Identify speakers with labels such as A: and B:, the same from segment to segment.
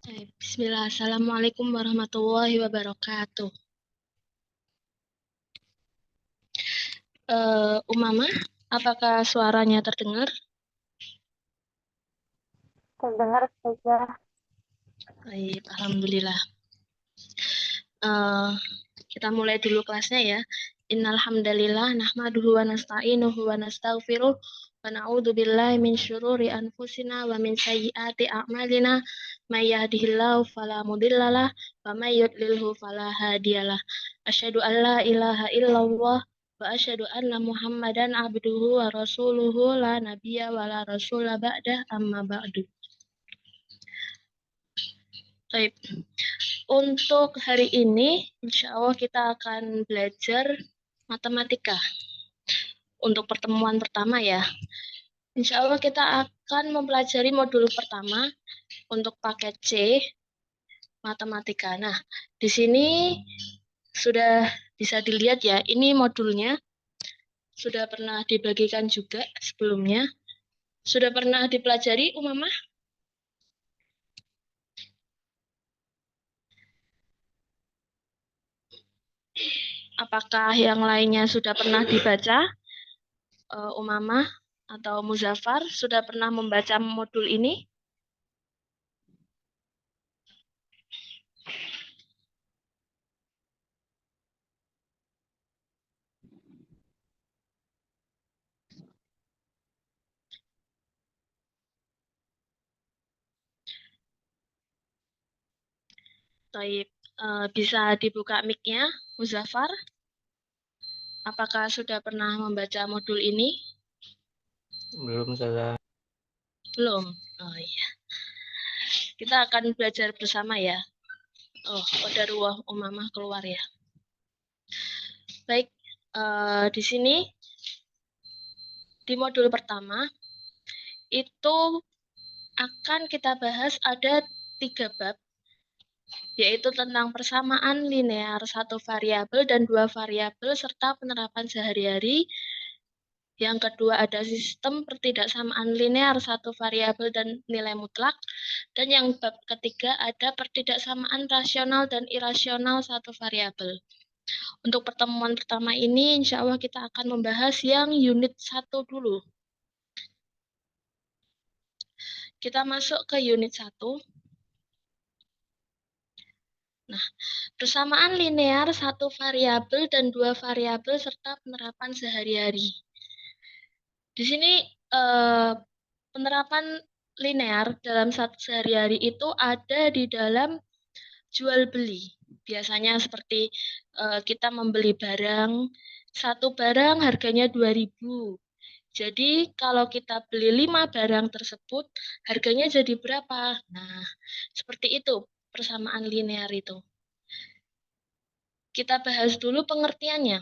A: Bismillah. Assalamualaikum warahmatullahi wabarakatuh. Umama, apakah suaranya terdengar?
B: Terdengar saja.
A: Baik, alhamdulillah. Eh, kita mulai dulu kelasnya ya. Innal hamdalillah nahmaduhu wa nasta'inuhu wa nastaghfiruh wa na'udzu billahi min syururi anfusina wa min sayyiati a'malina may yahdihillahu fala mudhillalah wa may yudlilhu fala hadiyalah. Asyhadu an la ilaha illallah wa asyhadu anna Muhammadan abduhu wa rasuluhu la nabiyya wa la rasula ba'dah amma ba'du. Baik. Untuk hari ini, insya Allah kita akan belajar matematika. Untuk pertemuan pertama ya, insya Allah kita akan mempelajari modul pertama untuk paket C, matematika. Nah, di sini sudah bisa dilihat ya, ini modulnya sudah pernah dibagikan juga sebelumnya. Sudah pernah dipelajari, Umamah? Apakah yang lainnya sudah pernah dibaca? Umamah atau Muzaffar sudah pernah membaca modul ini? Taib, bisa dibuka mic-nya, Muzaffar? Apakah sudah pernah membaca modul ini?
C: Belum, salah.
A: Belum. Oh iya. Kita akan belajar bersama ya. Oh, Qadarullah Umamah keluar ya. Baik, di sini di modul pertama itu akan kita bahas ada 3 bab, yaitu tentang persamaan linear 1 variabel dan 2 variabel serta penerapan sehari-hari. Yang kedua ada sistem pertidaksamaan linear 1 variabel dan nilai mutlak. Dan yang bab ketiga ada pertidaksamaan rasional dan irasional 1 variabel. Untuk pertemuan pertama ini insya Allah kita akan membahas yang unit 1 dulu. Kita masuk ke unit 1. Nah, persamaan linear 1 variabel dan 2 variabel serta penerapan sehari-hari. Di sini penerapan linear dalam sehari-hari itu ada di dalam jual beli. Biasanya seperti kita membeli barang, satu barang harganya 2.000. Jadi kalau kita beli 5 barang tersebut, harganya jadi berapa? Nah, seperti itu persamaan linear itu. Kita bahas dulu pengertiannya.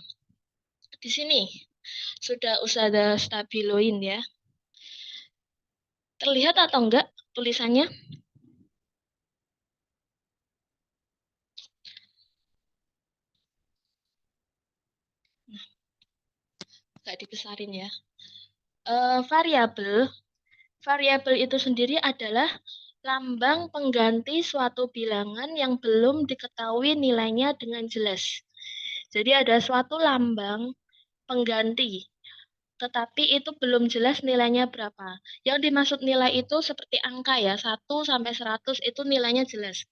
A: Di sini sudah Ustazah stabiloin ya. Terlihat atau enggak tulisannya? Enggak dibesarin ya. Variabel itu sendiri adalah lambang pengganti suatu bilangan yang belum diketahui nilainya dengan jelas. Jadi ada suatu lambang pengganti, tetapi itu belum jelas nilainya berapa. Yang dimaksud nilai itu seperti angka ya, 1 sampai 100 itu nilainya jelas.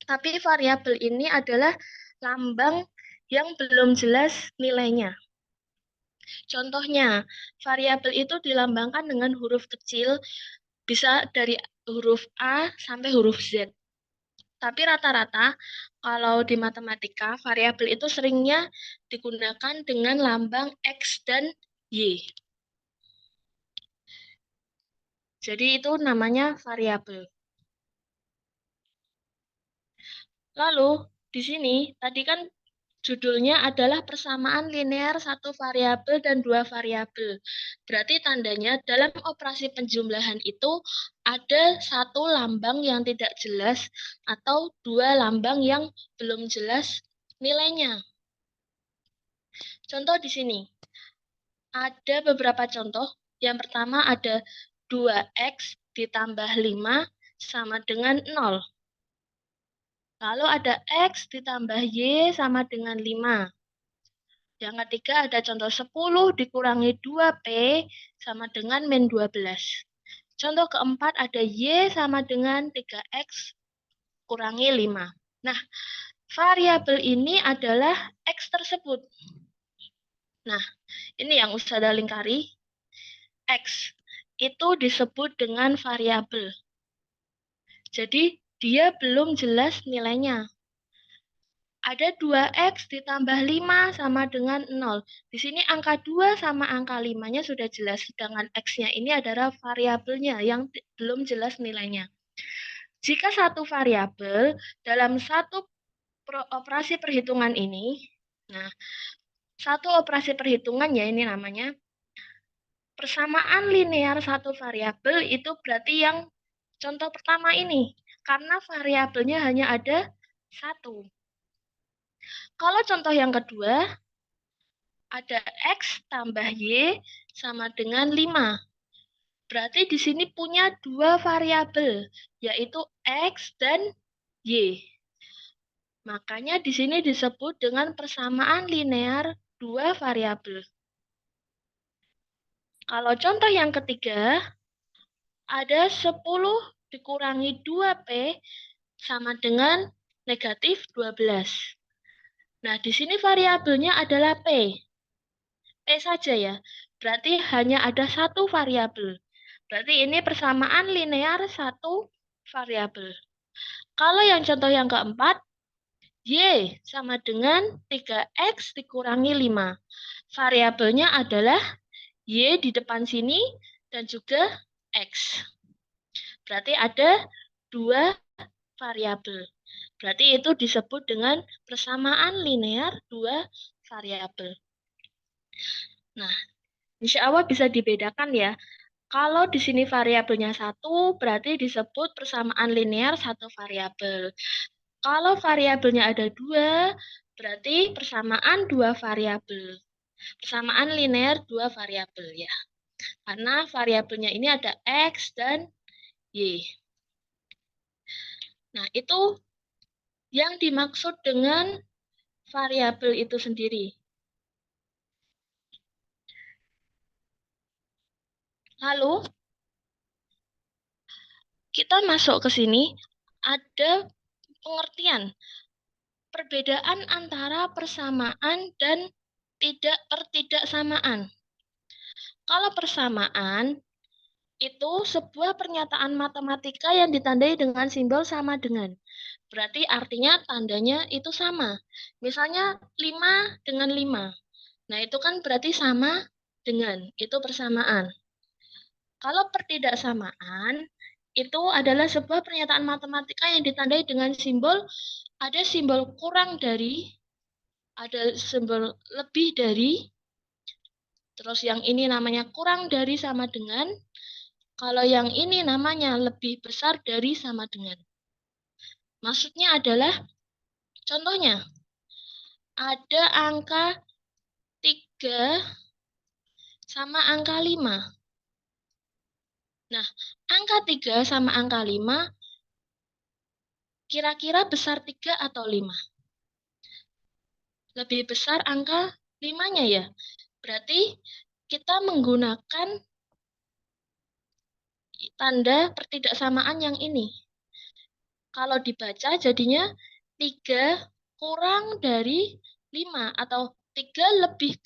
A: Tapi variabel ini adalah lambang yang belum jelas nilainya. Contohnya, variabel itu dilambangkan dengan huruf kecil, bisa dari huruf A sampai huruf Z. Tapi rata-rata kalau di matematika, variabel itu seringnya digunakan dengan lambang X dan Y. Jadi itu namanya variabel. Lalu di sini tadi kan judulnya adalah persamaan linear 1 variabel dan 2 variabel. Berarti tandanya dalam operasi penjumlahan itu ada satu lambang yang tidak jelas atau 2 lambang yang belum jelas nilainya. Contoh di sini. Ada beberapa contoh. Yang pertama ada 2x ditambah 5 sama dengan 0. Lalu ada X ditambah Y sama dengan 5. Yang ketiga ada contoh 10 dikurangi 2P sama dengan min 12. Contoh keempat ada Y sama dengan 3X kurangi 5. Nah, variabel ini adalah X tersebut. Nah, ini yang Ustazah lingkari. X itu disebut dengan variabel. Jadi, dia belum jelas nilainya. Ada 2X ditambah 5 sama dengan 0. Di sini angka 2 sama angka 5-nya sudah jelas, sedangkan X-nya ini adalah variabelnya yang belum jelas nilainya. Jika satu variabel dalam satu operasi perhitungan ini, nah, satu operasi perhitungan ya ini namanya, persamaan linear satu variabel itu berarti yang contoh pertama ini, karena variabelnya hanya ada satu. Kalau contoh yang kedua, ada X tambah Y sama dengan 5. Berarti di sini punya dua variabel, yaitu X dan Y. Makanya di sini disebut dengan persamaan linear dua variabel. Kalau contoh yang ketiga, ada 10 dikurangi 2P sama dengan negatif 12. Nah, di sini variabelnya adalah P. P saja ya. Berarti hanya ada satu variabel. Berarti ini persamaan linear satu variabel. Kalau yang contoh yang keempat, Y sama dengan 3X dikurangi 5. Variabelnya adalah Y di depan sini dan juga X. Berarti ada dua variabel. Berarti itu disebut dengan persamaan linear dua variabel. Nah, insya Allah bisa dibedakan ya. Kalau di sini variabelnya satu, berarti disebut persamaan linear satu variabel. Kalau variabelnya ada dua, berarti persamaan dua variabel. Persamaan linear dua variabel ya. Karena variabelnya ini ada X dan Y. Nah, itu yang dimaksud dengan variabel itu sendiri. Lalu, kita masuk ke sini, ada pengertian. Perbedaan antara persamaan dan pertidaksamaan. Kalau persamaan, itu sebuah pernyataan matematika yang ditandai dengan simbol sama dengan. Berarti artinya tandanya itu sama. Misalnya 5 dengan 5. Nah, itu kan berarti sama dengan. Itu persamaan. Kalau pertidaksamaan, itu adalah sebuah pernyataan matematika yang ditandai dengan simbol, ada simbol kurang dari, ada simbol lebih dari, terus yang ini namanya kurang dari sama dengan, kalau yang ini namanya lebih besar dari sama dengan. Maksudnya adalah, contohnya, ada angka 3 sama angka 5. Nah, angka 3 sama angka 5 kira-kira besar 3 atau 5? Lebih besar angka 5-nya ya. Berarti kita menggunakan tanda pertidaksamaan yang ini. Kalau dibaca jadinya 3 kurang dari 5 atau 3 lebih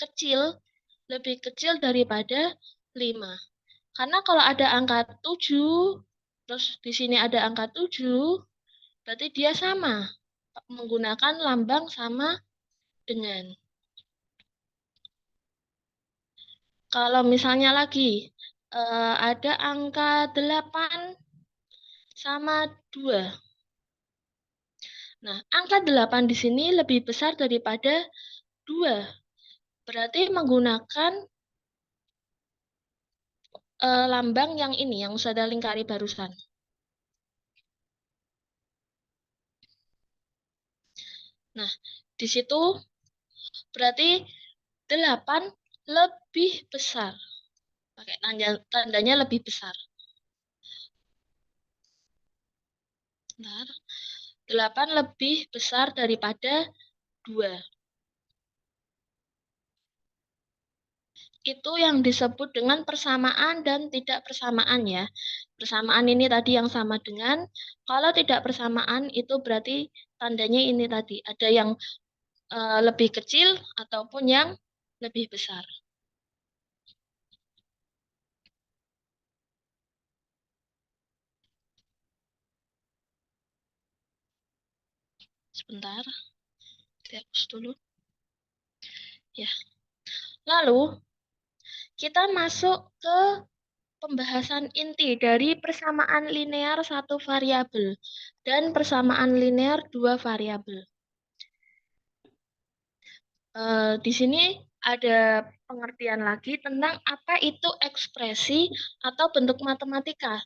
A: kecil daripada 5. Karena kalau ada angka 7, terus di sini ada angka 7, berarti dia sama. Menggunakan lambang sama dengan. Kalau misalnya lagi, ada angka 8 sama 2. Nah, angka 8 di sini lebih besar daripada 2. Berarti menggunakan lambang yang ini, yang sudah lingkari barusan. Nah, di situ berarti 8 lebih besar. Pakai tandanya lebih besar. Bentar. 8 lebih besar daripada 2. Itu yang disebut dengan persamaan dan tidak persamaan ya. Persamaan ini tadi yang sama dengan, kalau tidak persamaan itu berarti tandanya ini tadi, ada yang lebih kecil ataupun yang lebih besar. Sebentar, dihapus dulu. Ya. Lalu, kita masuk ke pembahasan inti dari persamaan linear satu variabel dan persamaan linear dua variabel. Di sini ada pengertian lagi tentang apa itu ekspresi atau bentuk matematika.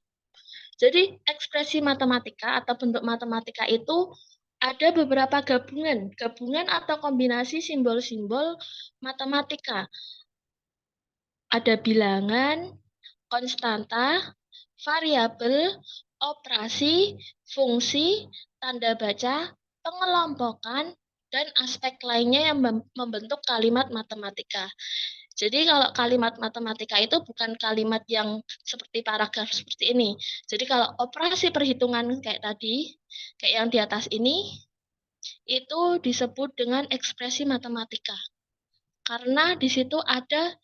A: Jadi ekspresi matematika atau bentuk matematika itu ada beberapa gabungan atau kombinasi simbol-simbol matematika. Ada bilangan, konstanta, variabel, operasi, fungsi, tanda baca, pengelompokan, dan aspek lainnya yang membentuk kalimat matematika. Jadi kalau kalimat matematika itu bukan kalimat yang seperti paragraf seperti ini. Jadi kalau operasi perhitungan kayak tadi, kayak yang di atas ini, itu disebut dengan ekspresi matematika. Karena di situ ada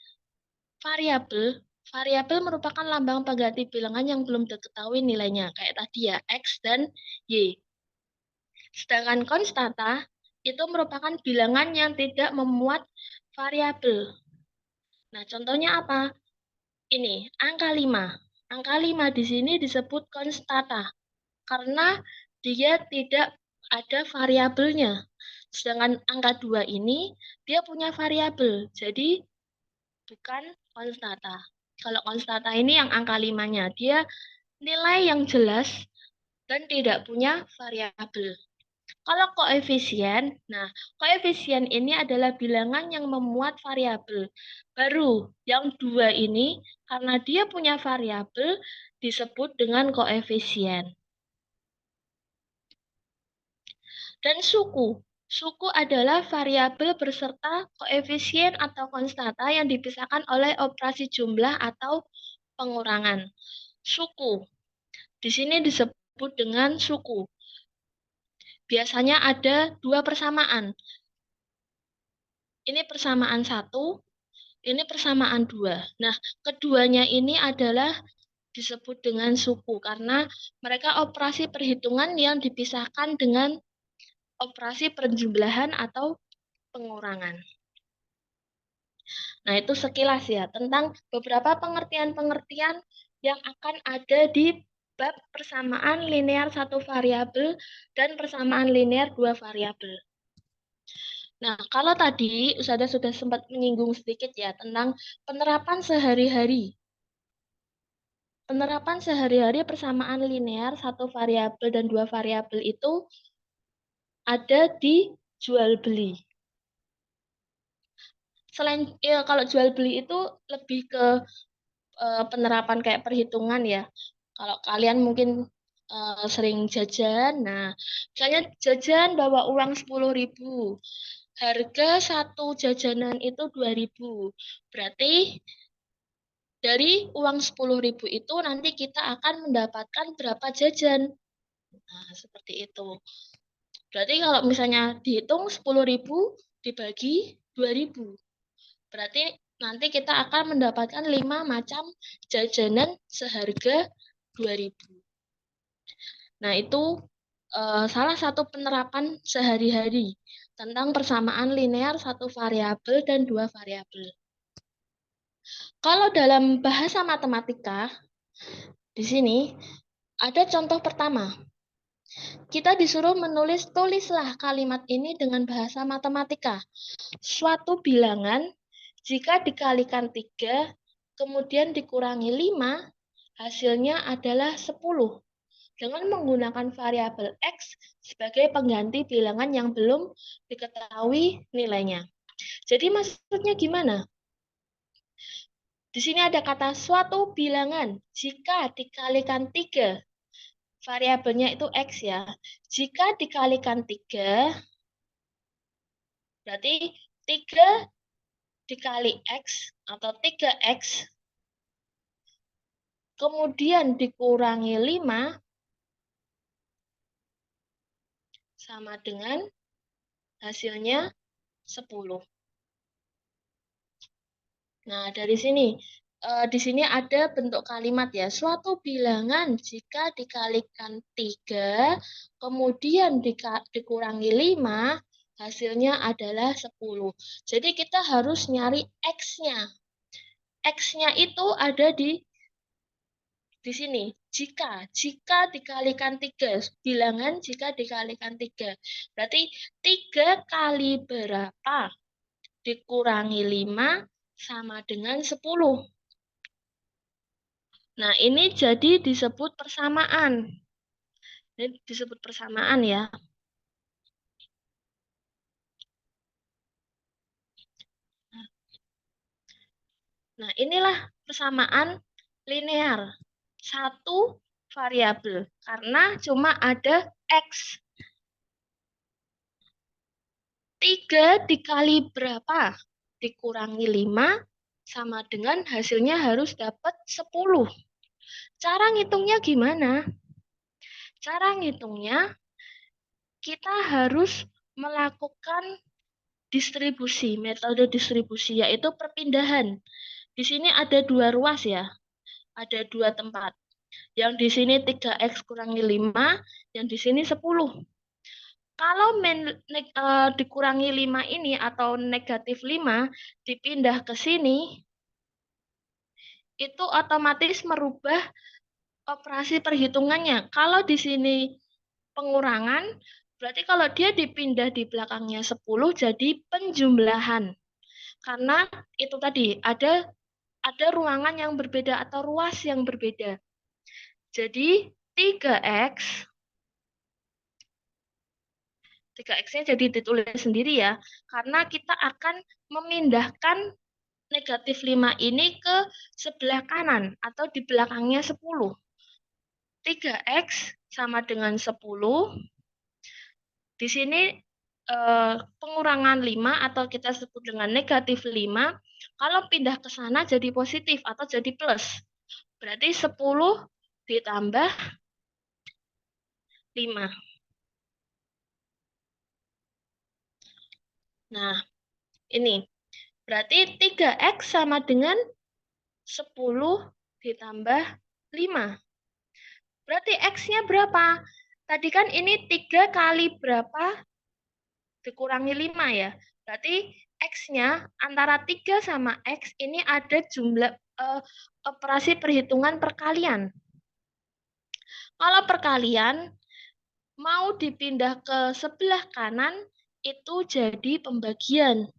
A: variabel. Variabel merupakan lambang pengganti bilangan yang belum diketahui nilainya, kayak tadi ya, X dan Y. Sedangkan konstanta itu merupakan bilangan yang tidak memuat variabel. Nah, contohnya apa? Ini, angka 5. Angka 5 di sini disebut konstanta karena dia tidak ada variabelnya. Sedangkan angka 2 ini dia punya variabel. Jadi bukan konstanta. Kalau konstanta ini yang angka 5-nya, dia nilai yang jelas dan tidak punya variabel. Kalau koefisien, nah koefisien ini adalah bilangan yang memuat variabel. Baru yang 2 ini karena dia punya variabel disebut dengan koefisien. Dan suku. Suku adalah variabel beserta koefisien atau konstanta yang dipisahkan oleh operasi jumlah atau pengurangan. Suku. Di sini disebut dengan suku. Biasanya ada dua persamaan. Ini persamaan 1, ini persamaan 2. Nah, keduanya ini adalah disebut dengan suku karena mereka operasi perhitungan yang dipisahkan dengan operasi penjumlahan atau pengurangan. Nah, itu sekilas ya tentang beberapa pengertian-pengertian yang akan ada di bab persamaan linear satu variabel dan persamaan linear dua variabel. Nah, kalau tadi Ustazah sudah sempat menyinggung sedikit ya tentang penerapan sehari-hari. Penerapan sehari-hari persamaan linear satu variabel dan dua variabel itu ada di jual beli. Selain ya, kalau jual beli itu lebih ke penerapan kayak perhitungan ya. Kalau kalian mungkin sering jajan, nah misalnya jajan bawa uang 10.000, harga satu jajanan itu 2.000. Berarti dari uang 10.000 itu nanti kita akan mendapatkan berapa jajan. Nah, seperti itu. Berarti kalau misalnya dihitung 10.000 dibagi 2.000. Berarti nanti kita akan mendapatkan 5 macam jajanan seharga 2.000. Nah, itu salah satu penerapan sehari-hari tentang persamaan linear satu variabel dan dua variabel. Kalau dalam bahasa matematika, di sini ada contoh pertama. Kita disuruh tulislah kalimat ini dengan bahasa matematika. Suatu bilangan jika dikalikan 3, kemudian dikurangi 5, hasilnya adalah 10. Dengan menggunakan variabel X sebagai pengganti bilangan yang belum diketahui nilainya. Jadi maksudnya gimana? Di sini ada kata suatu bilangan jika dikalikan 3. variabelnya itu X ya. Jika dikalikan 3, berarti 3 dikali X atau 3X, kemudian dikurangi 5, sama dengan hasilnya 10. Nah, dari sini, di sini ada bentuk kalimat ya. Suatu bilangan jika dikalikan 3, kemudian dikurangi 5, hasilnya adalah 10. Jadi kita harus nyari X-nya. X-nya itu ada di sini. Jika dikalikan 3, bilangan jika dikalikan 3. Berarti 3 kali berapa dikurangi 5 sama dengan 10. Nah, ini jadi disebut persamaan. Ini disebut persamaan ya. Nah, inilah persamaan linear. Satu variabel. Karena cuma ada X. 3 dikali berapa? Dikurangi 5 sama dengan hasilnya harus dapat 10. Cara ngitungnya gimana? Cara ngitungnya kita harus melakukan distribusi, metode distribusi, yaitu perpindahan. Di sini ada 2 ruas ya, ada 2 tempat. Yang di sini 3X kurangi 5, yang di sini 10. Kalau dikurangi 5 ini atau negatif 5 dipindah ke sini, itu otomatis merubah operasi perhitungannya. Kalau di sini pengurangan, berarti kalau dia dipindah di belakangnya 10 jadi penjumlahan. Karena itu tadi ada ruangan yang berbeda atau ruas yang berbeda. Jadi 3X 3X-nya jadi ditulis sendiri ya, karena kita akan memindahkan negatif 5 ini ke sebelah kanan atau di belakangnya 10. 3X sama dengan 10. Di sini pengurangan 5 atau kita sebut dengan negatif 5, kalau pindah ke sana jadi positif atau jadi plus. Berarti 10 ditambah 5. Nah, ini. Berarti 3X sama dengan 10 ditambah 5. Berarti X-nya berapa? Tadi kan ini 3 kali berapa dikurangi 5 ya. Berarti X-nya antara 3 sama X ini ada jumlah operasi perhitungan perkalian. Kalau perkalian mau dipindah ke sebelah kanan itu jadi pembagian.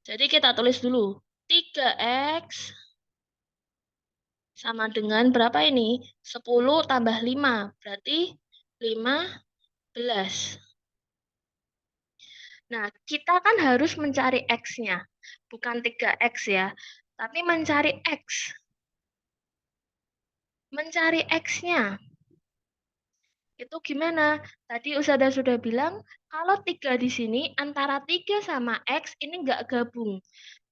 A: Jadi kita tulis dulu. 3X sama dengan berapa ini? 10 tambah 5. Berarti 15. Nah, kita kan harus mencari X-nya. Bukan 3X ya. Tapi mencari X. Mencari X-nya. Itu gimana? Tadi Ustazah sudah bilang, kalau 3 di sini, antara 3 sama X ini nggak gabung.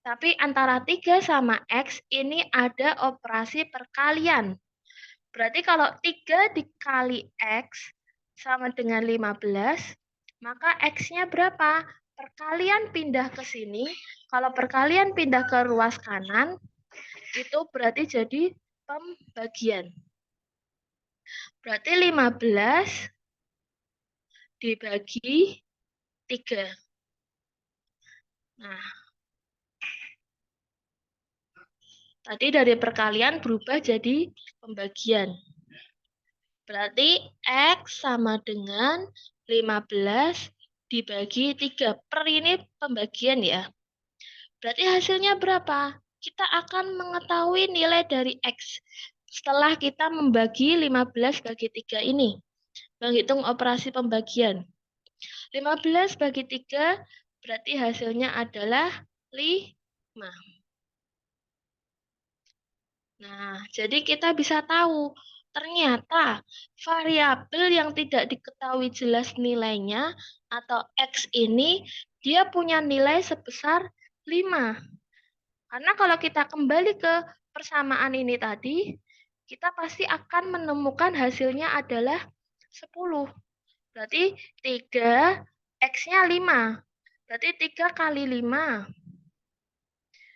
A: Tapi antara 3 sama X ini ada operasi perkalian. Berarti kalau 3 dikali X sama dengan 15, maka X-nya berapa? Perkalian pindah ke sini. Kalau perkalian pindah ke ruas kanan, itu berarti jadi pembagian. Berarti 15 dibagi 3. Nah, tadi dari perkalian berubah jadi pembagian. Berarti X sama dengan 15 dibagi 3. Per ini pembagian ya. Berarti hasilnya berapa? Kita akan mengetahui nilai dari X setelah kita membagi 15 bagi 3 ini. Menghitung operasi pembagian. 15 bagi 3 berarti hasilnya adalah 5. Nah, jadi kita bisa tahu ternyata variabel yang tidak diketahui jelas nilainya atau X ini dia punya nilai sebesar 5. Karena kalau kita kembali ke persamaan ini tadi, kita pasti akan menemukan hasilnya adalah 10. Berarti 3, X-nya 5. Berarti 3 kali 5.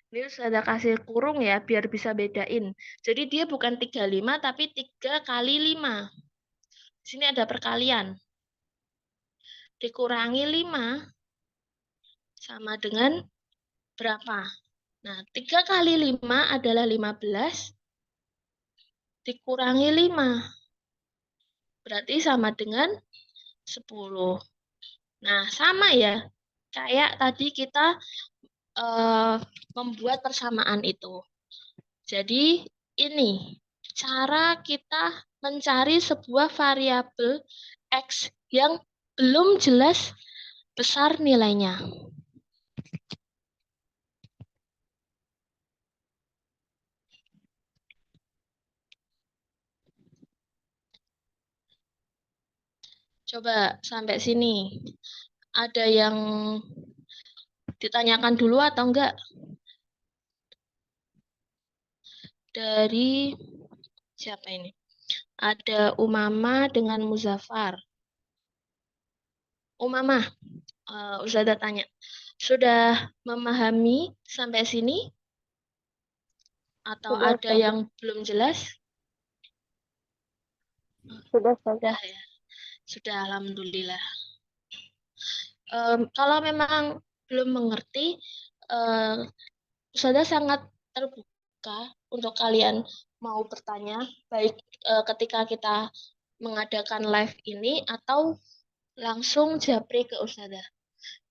A: Ini sudah kasih kurung ya, biar bisa bedain. Jadi dia bukan 35, tapi 3 kali 5. Di sini ada perkalian. Dikurangi 5 sama dengan berapa? Nah, 3 kali 5 adalah 15. Dikurangi 5. Berarti sama dengan 10. Nah, sama ya. Kayak tadi kita membuat persamaan itu. Jadi ini cara kita mencari sebuah variabel X yang belum jelas besar nilainya. Coba sampai sini. Ada yang ditanyakan dulu atau enggak? Dari siapa ini? Ada Umama dengan Muzaffar. Umama, Ustazah tanya, sudah memahami sampai sini? Atau
B: Sudah,
A: ada yang belum jelas?
B: Sudah,
A: Sudah ya, sudah alhamdulillah. Kalau memang belum mengerti, Ustazah sangat terbuka untuk kalian mau bertanya, baik ketika kita mengadakan live ini atau langsung japri ke Ustazah.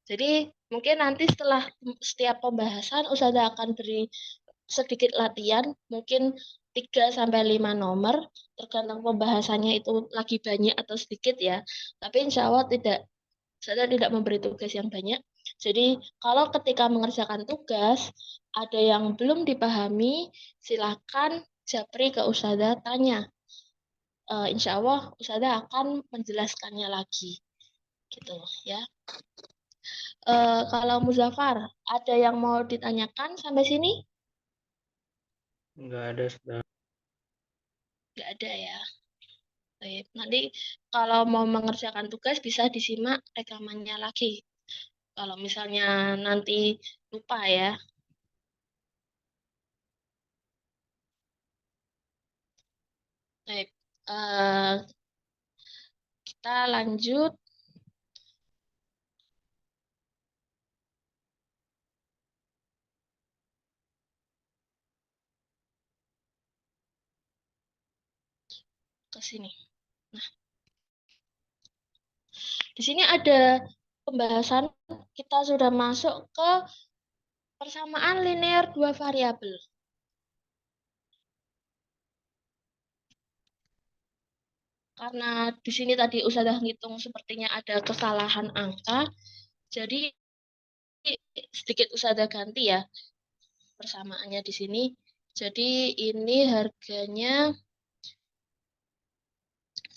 A: Jadi mungkin nanti setelah setiap pembahasan Ustazah akan beri sedikit latihan, mungkin 3-5 nomor, tergantung pembahasannya itu lagi banyak atau sedikit ya. Tapi insya Allah saya tidak memberi tugas yang banyak. Jadi kalau ketika mengerjakan tugas, ada yang belum dipahami, silakan japri ke Ustazah, tanya. Insya Allah Ustazah akan menjelaskannya lagi. Gitu ya. Kalau Muzaffar, ada yang mau ditanyakan sampai sini?
C: Enggak ada, sudah.
A: Nggak ada ya. Baik, nanti kalau mau mengerjakan tugas bisa disimak rekamannya lagi. Kalau misalnya nanti lupa ya. Baik, kita lanjut. Ke sini. Nah, di sini ada pembahasan, kita sudah masuk ke persamaan linear dua variabel. Karena di sini tadi Ustazah ngitung sepertinya ada kesalahan angka, jadi sedikit Ustazah ganti ya persamaannya di sini. Jadi ini harganya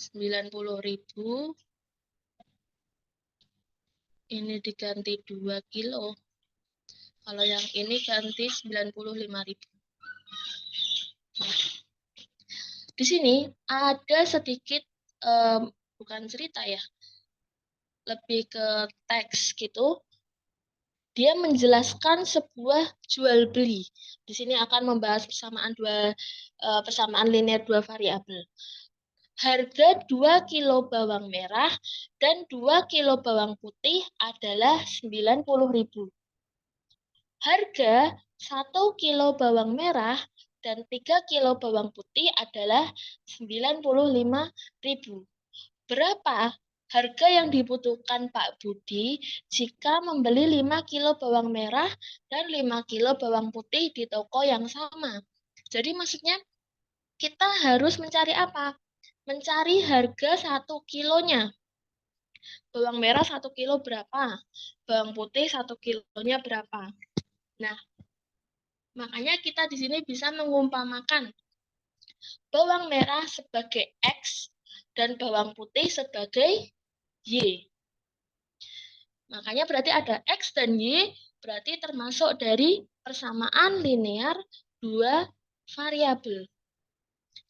A: 90.000. Ini diganti 2 kilo. Kalau yang ini ganti 95.000. Nah, di sini ada sedikit bukan cerita ya. Lebih ke teks gitu. Dia menjelaskan sebuah jual beli. Di sini akan membahas persamaan linear dua variabel. Harga 2 kilo bawang merah dan 2 kilo bawang putih adalah 90.000. Harga 1 kilo bawang merah dan 3 kilo bawang putih adalah 95.000. Berapa harga yang dibutuhkan Pak Budi jika membeli 5 kilo bawang merah dan 5 kilo bawang putih di toko yang sama? Jadi maksudnya kita harus mencari apa? Mencari harga 1 kilonya. Bawang merah 1 kilo berapa? Bawang putih 1 kilonya berapa? Nah, makanya kita di sini bisa mengumpamakan bawang merah sebagai X dan bawang putih sebagai Y. Makanya berarti ada X dan Y, berarti termasuk dari persamaan linear dua variabel.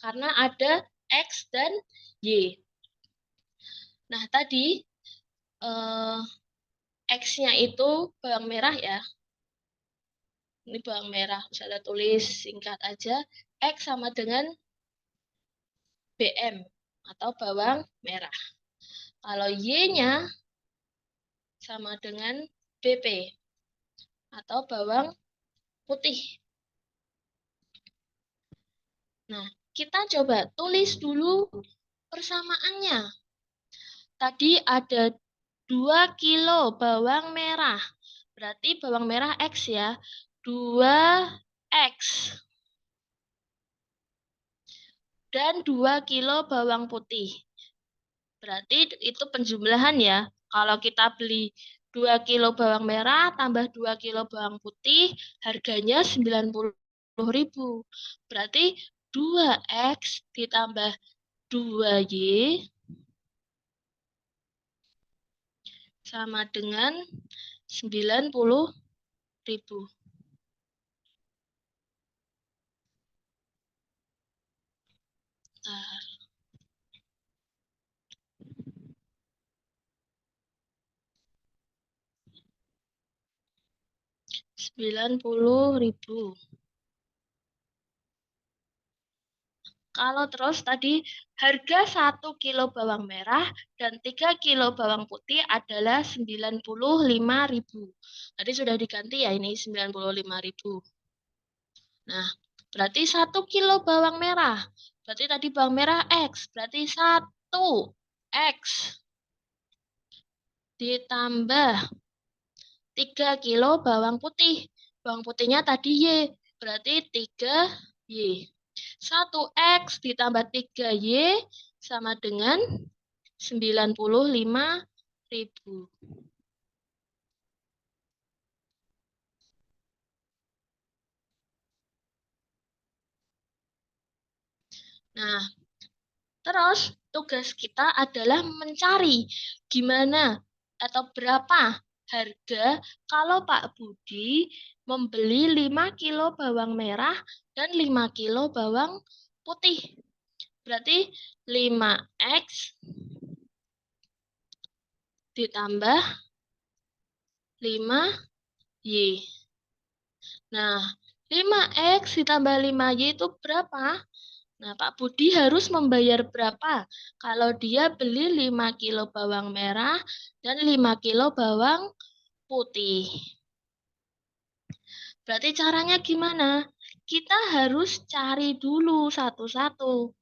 A: Karena ada X dan Y. Nah, tadi X-nya itu bawang merah ya. Ini bawang merah, saya tulis singkat aja. X sama dengan BM atau bawang merah. Kalau Y-nya sama dengan BP atau bawang putih. Nah, kita coba tulis dulu persamaannya. Tadi ada 2 kilo bawang merah. Berarti bawang merah X ya. 2X. Dan 2 kilo bawang putih. Berarti itu penjumlahan ya. Kalau kita beli 2 kilo bawang merah tambah 2 kilo bawang putih, harganya 90.000. Berarti 2X ditambah 2Y sama dengan 90.000. Nah, 90.000. Kalau terus tadi harga 1 kilo bawang merah dan 3 kilo bawang putih adalah 95.000. Tadi sudah diganti ya ini 95.000. Nah, berarti 1 kilo bawang merah. Berarti tadi bawang merah X. Berarti 1X ditambah 3 kilo bawang putih. Bawang putihnya tadi Y. Berarti 3Y. 1X ditambah 3Y sama dengan 95.000. Nah, terus tugas kita adalah mencari gimana atau berapa harga kalau Pak Budi membeli 5 kilo bawang merah dan 5 kilo bawang putih. Berarti 5X ditambah 5Y. Nah, 5X ditambah 5Y itu berapa? Nah, Pak Budi harus membayar berapa? Kalau dia beli 5 kilo bawang merah dan 5 kilo bawang putih. Berarti caranya gimana? Kita harus cari dulu satu-satu.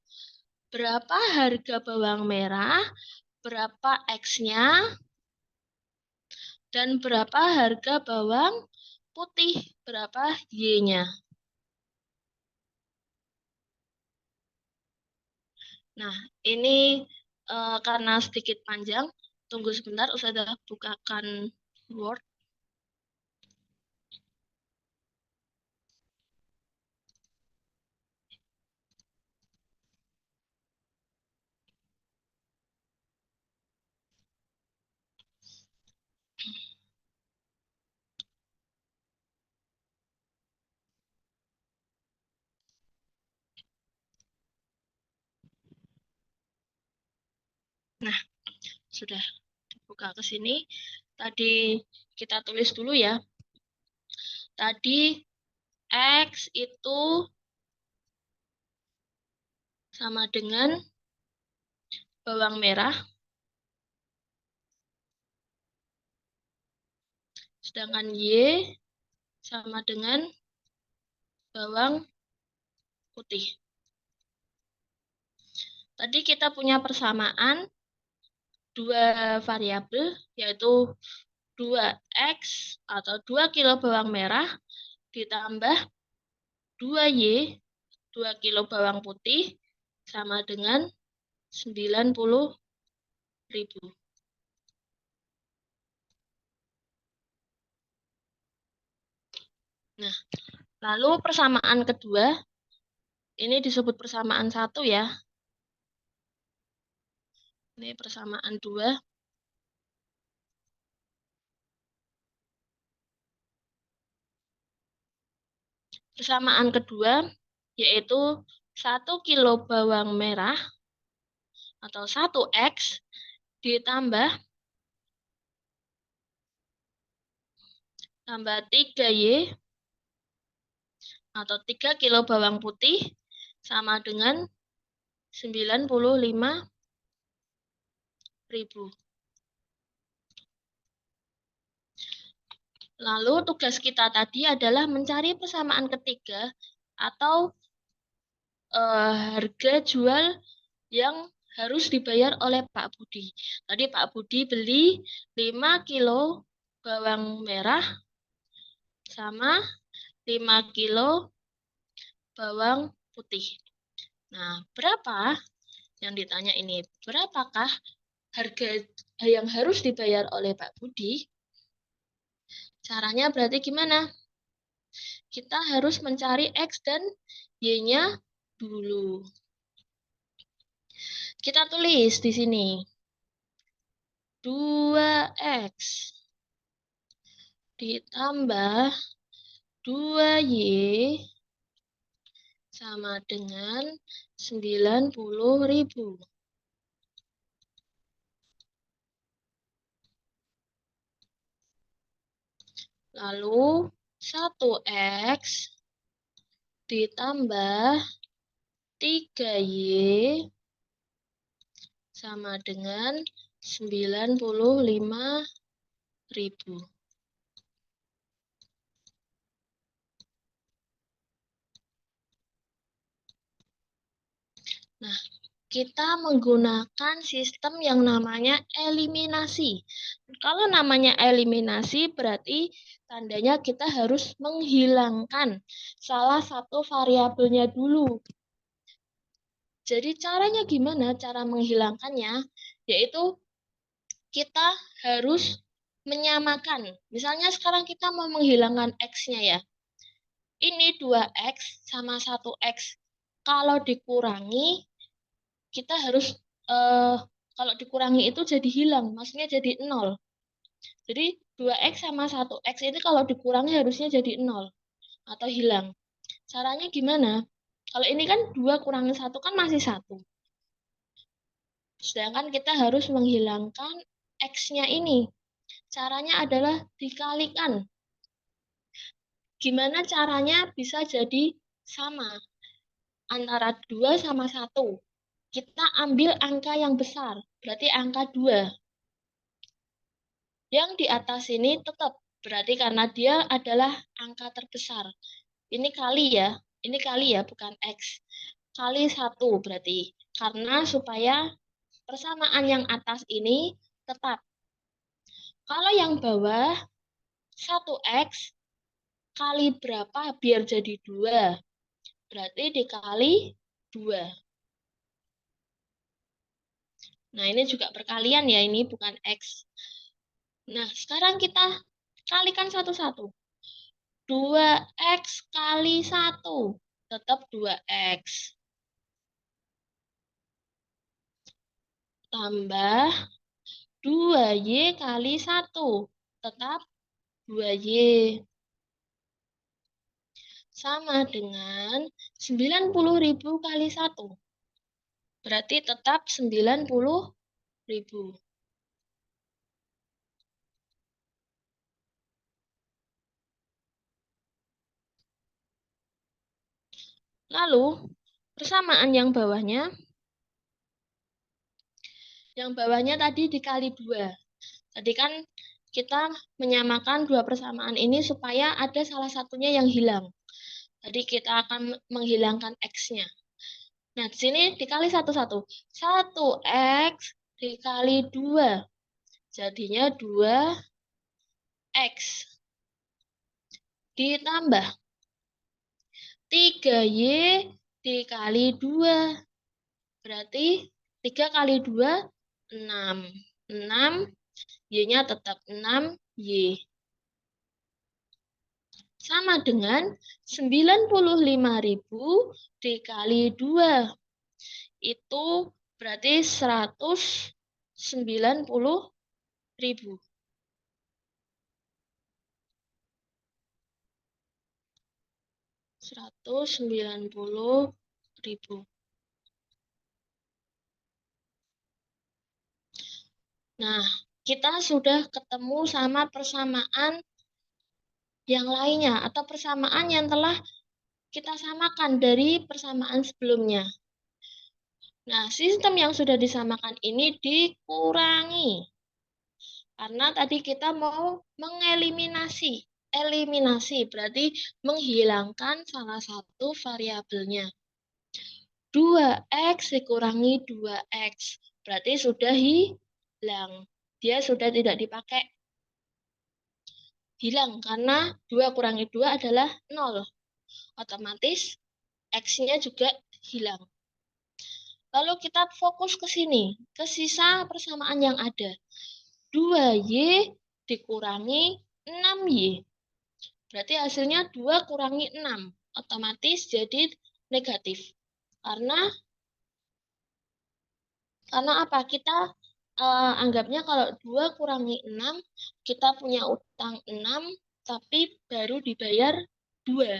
A: Berapa harga bawang merah, berapa X-nya, dan berapa harga bawang putih, berapa Y-nya. Nah, ini karena sedikit panjang, tunggu sebentar, Ustazah bukakan Word. Nah, sudah dibuka ke sini. Tadi kita tulis dulu ya. Tadi X itu sama dengan bawang merah. Sedangkan Y sama dengan bawang putih. Tadi kita punya persamaan dua variabel, yaitu 2X atau 2 kilo bawang merah ditambah 2Y, 2 kilo bawang putih, sama dengan 90.000. Nah, lalu persamaan kedua, Ini disebut persamaan 1 ya. Ini persamaan 2. Persamaan kedua yaitu 1 kilo bawang merah atau 1X ditambah 3Y atau 3 kilo bawang putih sama dengan 95.000. Lalu tugas kita tadi adalah mencari persamaan ketiga atau harga jual yang harus dibayar oleh Pak Budi. Tadi Pak Budi beli 5 kilo bawang merah sama 5 kilo bawang putih. Nah, berapa yang ditanya ini? Berapakah harga yang harus dibayar oleh Pak Budi? Caranya berarti gimana? Kita harus mencari X dan Y-nya dulu. Kita tulis di sini. 2X ditambah 2Y sama dengan 90.000. Lalu 1X ditambah 3Y sama dengan 95.000. Nah, kita menggunakan sistem yang namanya eliminasi. Kalau namanya eliminasi berarti tandanya kita harus menghilangkan salah satu variabelnya dulu. Jadi caranya gimana? Cara menghilangkannya yaitu kita harus menyamakan. Misalnya sekarang kita mau menghilangkan X-nya ya. Ini 2X sama 1X. Kalau dikurangi, kita harus, kalau dikurangi itu jadi hilang, maksudnya jadi 0. Jadi 2X sama 1X ini kalau dikurangi harusnya jadi 0 atau hilang. Caranya gimana? Kalau ini kan 2 kurangi 1 kan masih 1. Sedangkan kita harus menghilangkan X-nya ini. Caranya adalah dikalikan. Gimana caranya bisa jadi sama antara 2 sama 1? Kita ambil angka yang besar, berarti angka 2. Yang di atas ini tetap, berarti karena dia adalah angka terbesar. Ini kali ya, bukan X. Kali 1 berarti. Karena supaya persamaan yang atas ini tetap. Kalau yang bawah, 1X kali berapa biar jadi 2? Berarti dikali 2. Nah, ini juga perkalian ya, ini bukan X. Nah, sekarang kita kalikan satu-satu. 2X kali 1, tetap 2X. Tambah 2Y kali 1, tetap 2Y. Sama dengan 90.000 kali 1. Berarti tetap 90.000. Lalu, persamaan yang bawahnya tadi dikali 2. Tadi kan kita menyamakan dua persamaan ini supaya ada salah satunya yang hilang. Jadi kita akan menghilangkan X-nya. Nah, di sini dikali satu-satu. 1X dikali 2. Jadinya 2X. Ditambah 3Y dikali 2. Berarti 3 kali 2, 6. 6, Y-nya tetap 6Y. sama dengan 95.000 dikali 2. Itu berarti 190.000. 190.000. Nah, kita sudah ketemu sama persamaan yang lainnya atau persamaan yang telah kita samakan dari persamaan sebelumnya. Nah, sistem yang sudah disamakan ini dikurangi. Karena tadi kita mau mengeliminasi. Eliminasi berarti menghilangkan salah satu variabelnya. 2x dikurangi 2x. Berarti sudah hilang. Dia sudah tidak dipakai. Hilang karena 2 kurangi 2 adalah 0. Otomatis x-nya juga hilang. Lalu kita fokus ke sini, ke sisa persamaan yang ada. 2y dikurangi 6y. Berarti hasilnya 2 kurangi 6. Otomatis jadi negatif. Karena apa? Kita anggapnya kalau 2 kurangi 6, kita punya utang 6, tapi baru dibayar 2.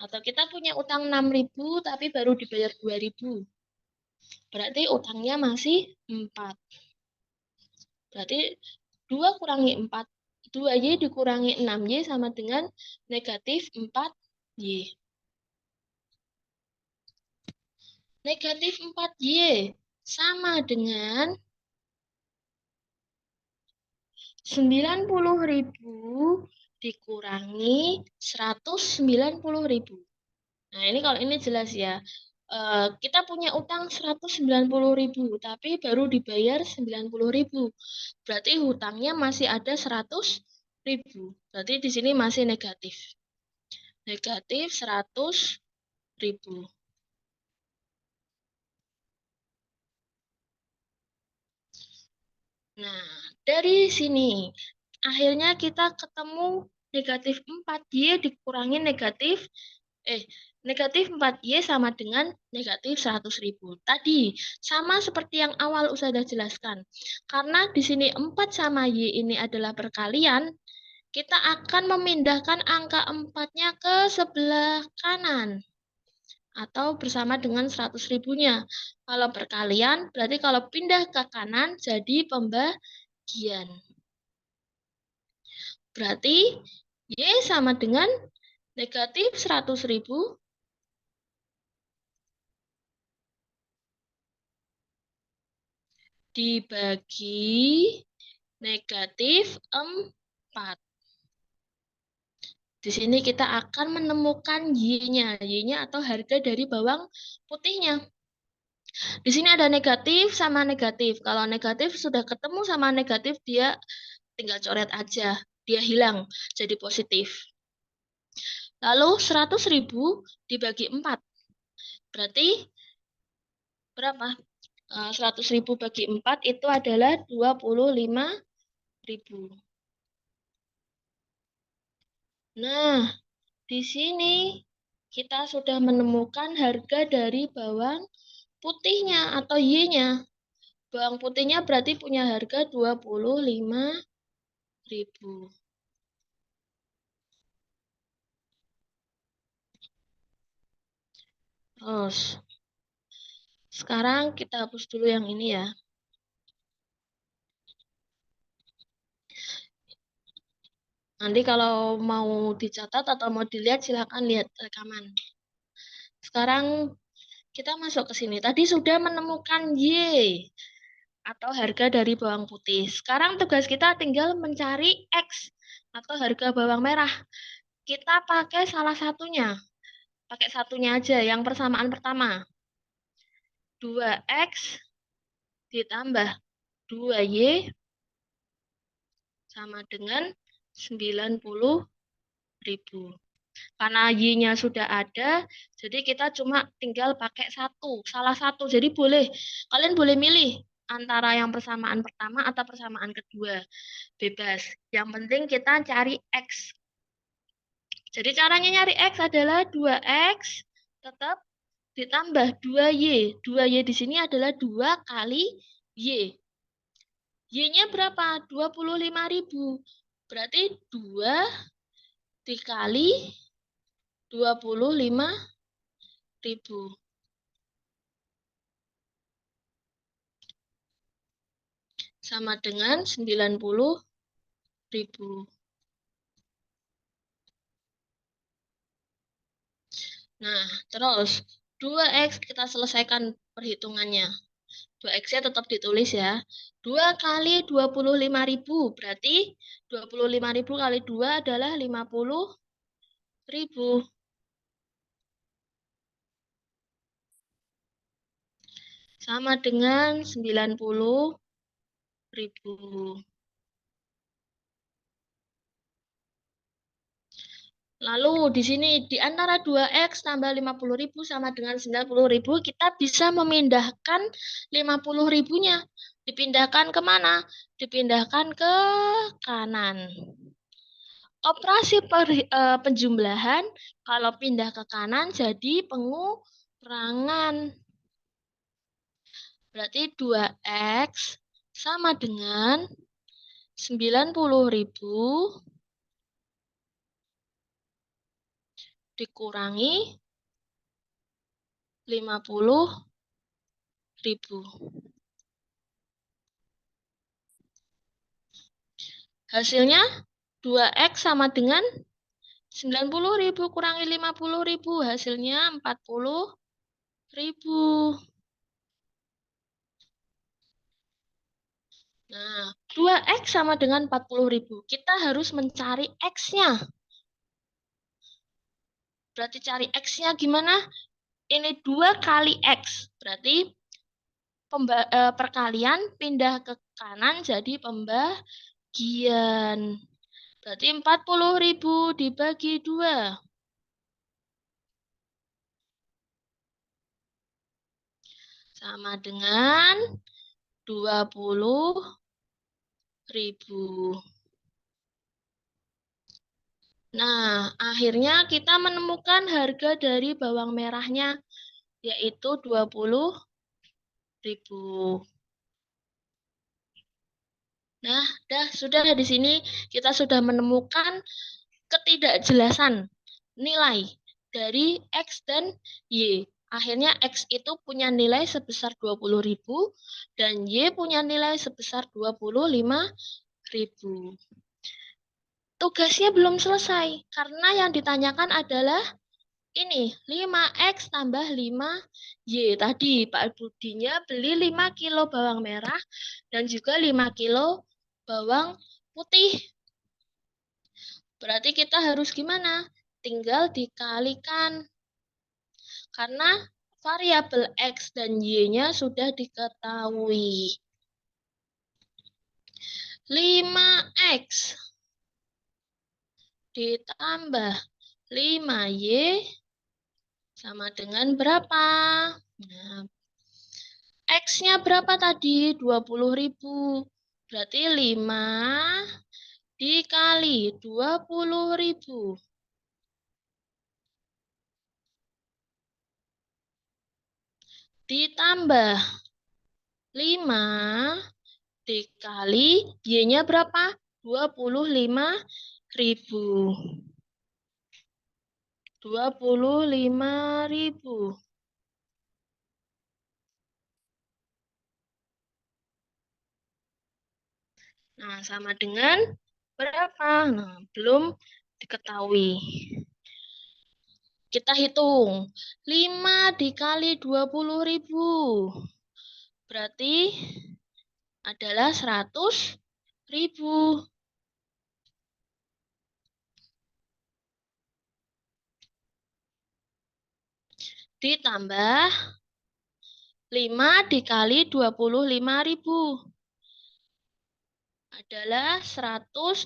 A: Atau kita punya utang 6.000, tapi baru dibayar 2.000. Berarti utangnya masih 4. Berarti 2 kurangi 4, 2y dikurangi 6y sama dengan negatif 4y. Negatif 4y sama dengan 90.000 dikurangi 190.000. Nah, ini kalau ini jelas ya. Kita punya utang 190.000, tapi baru dibayar 90.000. Berarti hutangnya masih ada 100.000. Berarti di sini masih negatif. Negatif 100.000. Nah, dari sini akhirnya kita ketemu negatif 4y dikurangi negatif 4y sama dengan negatif 100.000. Tadi sama seperti yang awal sudah jelaskan. Karena di sini 4 sama y ini adalah perkalian, kita akan memindahkan angka 4-nya ke sebelah kanan. Atau bersama dengan 100.000-nya. Kalau perkalian, berarti kalau pindah ke kanan jadi pembagian. Berarti Y sama dengan negatif 100.000 dibagi negatif 4. Di sini kita akan menemukan Y-nya. Y-nya atau harga dari bawang putihnya. Di sini ada negatif sama negatif. Kalau negatif sudah ketemu sama negatif, dia tinggal coret aja. Dia hilang jadi positif. Lalu 100.000 dibagi 4. Berarti berapa? 100.000 bagi 4 itu adalah 25.000. Nah, di sini kita sudah menemukan harga dari bawang putihnya atau Y-nya. Bawang putihnya berarti punya harga 25.000. Terus, sekarang kita hapus dulu yang ini ya. Nanti kalau mau dicatat atau mau dilihat, silakan lihat rekaman. Sekarang kita masuk ke sini. Tadi sudah menemukan Y atau harga dari bawang putih. Sekarang tugas kita tinggal mencari X atau harga bawang merah. Kita pakai salah satunya. Pakai satunya aja, yang persamaan pertama. 2X ditambah 2Y sama dengan 90.000. Karena Y-nya sudah ada, jadi kita cuma tinggal pakai salah satu. Jadi kalian boleh milih antara yang persamaan pertama atau persamaan kedua. Bebas. Yang penting kita cari X. Jadi caranya nyari X adalah 2X tetap ditambah 2Y. 2Y di sini adalah 2 kali Y. Y-nya berapa? 25.000. Berarti 2 dikali 25.000. Sama dengan 90.000. Nah, terus 2X kita selesaikan perhitungannya. 2X-nya tetap ditulis ya. 2 kali 25.000. Berarti 25.000 kali 2 adalah 50.000. Sama dengan 90.000. Lalu di sini di antara 2X tambah 50.000 sama dengan 90.000, kita bisa memindahkan 50.000-nya. Dipindahkan kemana? Dipindahkan ke kanan. Operasi penjumlahan kalau pindah ke kanan jadi pengurangan. Berarti 2X sama dengan 90.000 dikurangi 50.000. Hasilnya 2X sama dengan 90.000 kurangi 50.000. Hasilnya 40.000. Nah, 2X sama dengan 40.000. Kita harus mencari X-nya. Berarti cari X-nya gimana? Ini 2 kali X. Berarti perkalian pindah ke kanan jadi pembagian. Berarti 40.000 dibagi 2. Sama dengan 20.000. Nah, akhirnya kita menemukan harga dari bawang merahnya, yaitu 20.000. Nah, sudah di sini kita sudah menemukan ketidakjelasan nilai dari X dan Y. Akhirnya X itu punya nilai sebesar 20.000 dan Y punya nilai sebesar 25.000. Tugasnya belum selesai karena yang ditanyakan adalah ini 5X tambah 5Y. Tadi Pak Budinya beli 5 kilo bawang merah dan juga 5 kilo bawang putih. Berarti kita harus gimana? Tinggal dikalikan. Karena variabel X dan Y-nya sudah diketahui. 5X ditambah 5Y sama dengan berapa? Nah, X-nya berapa tadi? 20.000. Berarti 5 dikali 20.000. Ditambah 5 dikali Y-nya berapa? 25.000. 25.000. Nah, sama dengan berapa? Nah, belum diketahui. Kita hitung. 5 dikali 20.000. Berarti adalah 100.000. Ditambah 5 dikali 25.000. Adalah 125.000.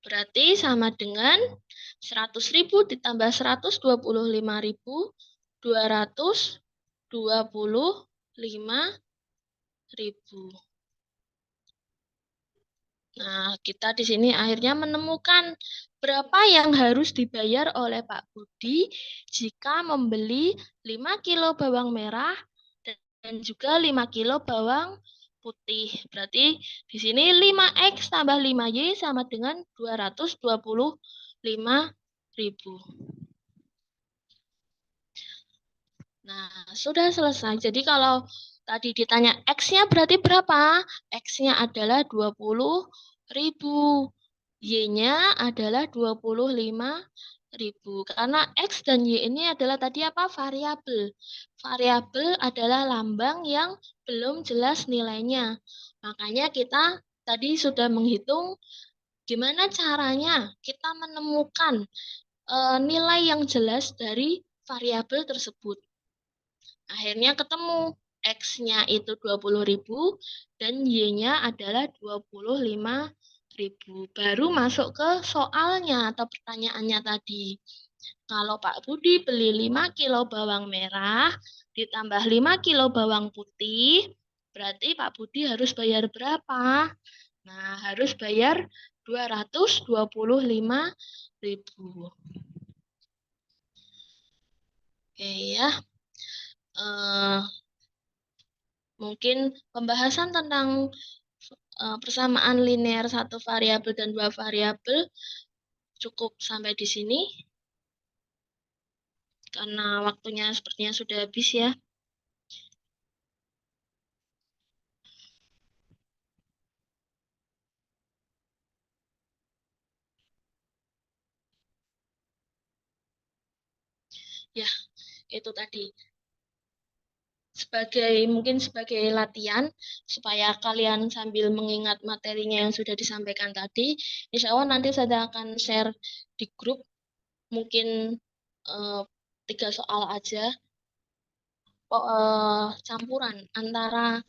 A: Berarti sama dengan 100.000 ditambah 125.000, 225.000. Nah, kita di sini akhirnya menemukan berapa yang harus dibayar oleh Pak Budi jika membeli 5 kilo bawang merah dan juga 5 kilo bawang putih. Berarti di sini 5X tambah 5Y sama dengan 225.000. Nah, sudah selesai. Jadi kalau tadi ditanya X-nya berarti berapa? X-nya adalah 20.000. Y-nya adalah 25.000. Karena X dan Y ini adalah tadi apa? Variabel. Variabel adalah lambang yang belum jelas nilainya. Makanya kita tadi sudah menghitung gimana caranya kita menemukan nilai yang jelas dari variabel tersebut. Akhirnya ketemu X-nya itu 20.000 dan Y-nya adalah 25.000. Baru masuk ke soalnya atau pertanyaannya tadi. Kalau Pak Budi beli 5 kilo bawang merah ditambah 5 kilo bawang putih, berarti Pak Budi harus bayar berapa? Nah, harus bayar 225.000. Oke ya. Mungkin pembahasan tentang persamaan linear satu variabel dan dua variabel cukup sampai di sini karena waktunya sepertinya sudah habis ya. Ya, itu tadi. Mungkin sebagai latihan supaya kalian sambil mengingat materinya yang sudah disampaikan tadi, insya Allah nanti saya akan share di grup mungkin 3 soal aja campuran antara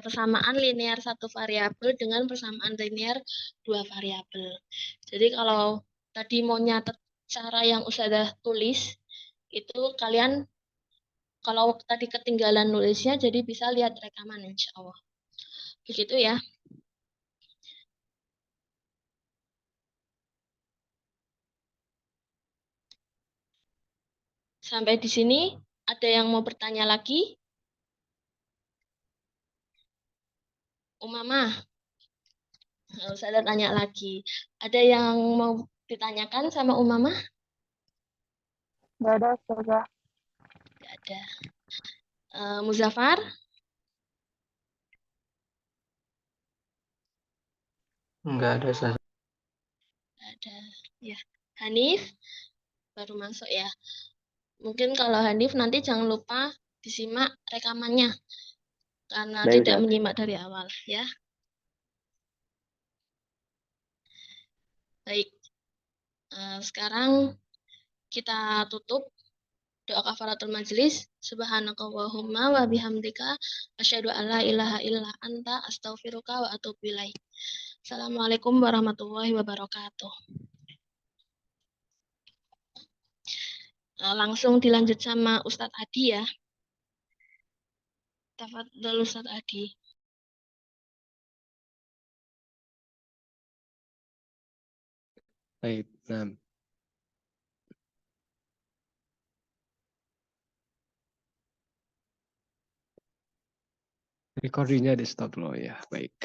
A: persamaan linear satu variabel dengan persamaan linear dua variabel. Jadi kalau tadi mau nyatet cara yang Ustazah tulis, itu kalian kalau tadi ketinggalan nulisnya, jadi bisa lihat rekaman insya Allah. Begitu ya. Sampai di sini, ada yang mau bertanya lagi? Umamah, saya tanya lagi. Ada yang mau ditanyakan sama Umamah?
B: Nggak ada, Ustazah.
A: Tidak ada. Muzaffar?
C: Enggak ada, Ustazah.
A: Ada. Ya. Hanif? Baru masuk ya. Mungkin kalau Hanif nanti jangan lupa disimak rekamannya. Karena
C: Baik,
A: tidak
C: Ustaz.
A: menyimak dari awal. Ya. Baik. Sekarang kita tutup doa kafaratul majlis. Subhanakallahumma wa bihamdika asyhadu an la ilaha illa anta astaghfiruka wa atubu ilaik. Assalamualaikum warahmatullahi wabarakatuh. Langsung dilanjut sama Ustadz Adi ya. Tafadhol Ustadz Adi.
D: Baik, nah. Recordingnya di stop dulu ya, baik.